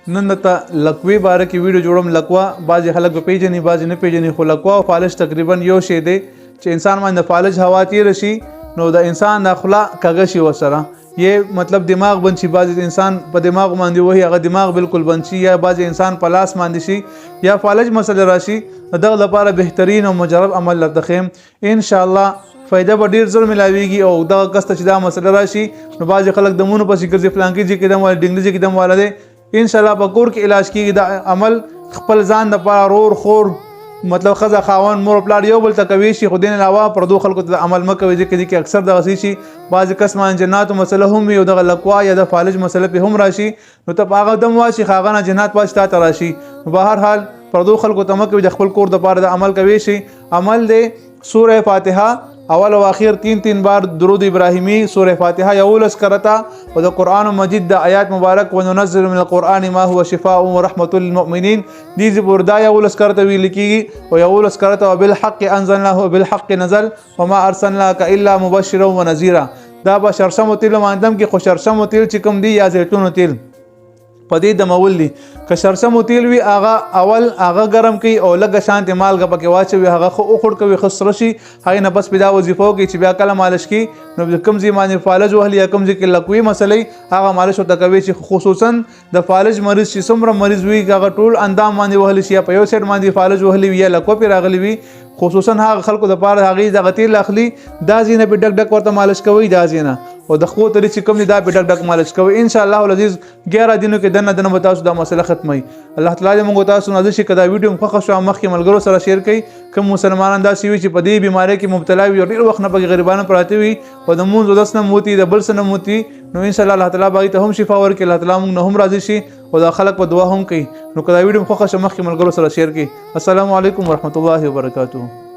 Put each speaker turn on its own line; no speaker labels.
نن ته لکوي باره کې ویډیو جوړم. لکوا بعضې خلک به پیژني بعضې نه پیژني، خو لکوا او فالج تقریبا یو شی دی چې انسان باندې فالج هوا تیره شي نو د انسان د خوله کږه شي ورسره، یې مطلب دماغ بند شي. بعضې انسان په دماغ باندې وهي هغه دماغ بالکل بند شي، یا بعضې انسان په لاس باندې شي یا فالج مسله راشي. دغه لپاره بهترین او مجرب عمل درته ښیم. انشاءالله فایده به ډیر زر ملاویږي. او دغه کس ته چې دا مسله راشي نو بعضې خلک دمونو پسې ګرځي، فلانکي ځای کې دم والا، ډنګلي ځای کې دم والا دی. انشاءالله په کور کې علاج کېږي. دا عمل خپل ځان دپاره رور خور مطلب ښځه خاوند مور پلار یو بل ته کوي شي، خو دین علاوه پردو خلکو ته عمل مه کوئ، ځکه دې کې اکثر دغسې شي. بعضې کس باندې جناتو مسله هم وي او دغه لکوا یا د فالج مسله پې هم راشي نو ته په هغه دم واشي هغه نه جنات پاسې تا ته راشي. نو په هر حال پردو خلکو ته مه کوي، د خپل کور دپاره د عمل کوي شي. عمل دی سوره فاتحه اول و اخر 3 بار درود ابراهیمی، سوره فاتحه 11 کرتا او د قران مجید د آیات مبارک وننزل من القران ما هو شفاء ورحمه للمؤمنین دې زبوردا 11 کرتا ویل کیږي او 11 کرتا وبالحق انزلناه وبالحق نزل وما ارسلناك الا مبشرا ونذيرا. دا به شرشم تیل ماندم کې خو شرشم تیل چې کوم دی یا زیتون تیل پدې د مول دي. که شرشم تیل وی هغه اول هغه ګرم کوي او لږه شانت مالګه پکې واچوي، هغه خو اوخړ کوي خسر شي، هغه نه بس پیدا وظیفه کوي چې بیا کله مالش کی نو کوم ځای باندې فالج وهلی یا کوم ځای کې لکوي مسلې هغه مالش ورته کوي چې خصوصا د فالج مریض چې څومره مریض وي هغه ټول اندام باندې وهلی شي یا په یو سایډ باندې فالج وهلی وي یا لکو پې راغلی وي، خصوصا هغه خلکو دپاره هغې دغه تیل اخلي دا ځای نه پې ډک ډک ورته مالش کوي، دا ځای نه او د خپو ترې چې کوم دي دا پې ډک ډک مالش کوي. انشاءالله العزیز 11 دنو کې دنه دنه به تاسو دا مسله ختموي. الله تعالی دې موږ تاسو نازل شي. که دا ویډیو مو خوښه شوه مخکې ملګرو سره شیر کړئ. کوم مسلمانان داسې وي چې په دې بیمارۍ کې مبتلا وي او ډېر وخت نه پکې غریبانه پراته وي او د مونځ اودس نه موتي د بل څه نه موتي، نو انشاءالله الله تعالی به هغې ته هم شفا ورکړي. الله تعالی موږ نه هم راضي شي او دا خلک په دعا هم کوي. نو که دا ویډیو مو خوښه شوه مخکې ملګرو سره شیر کړئ. السلام علیکم ورحمت الله وبرکاته.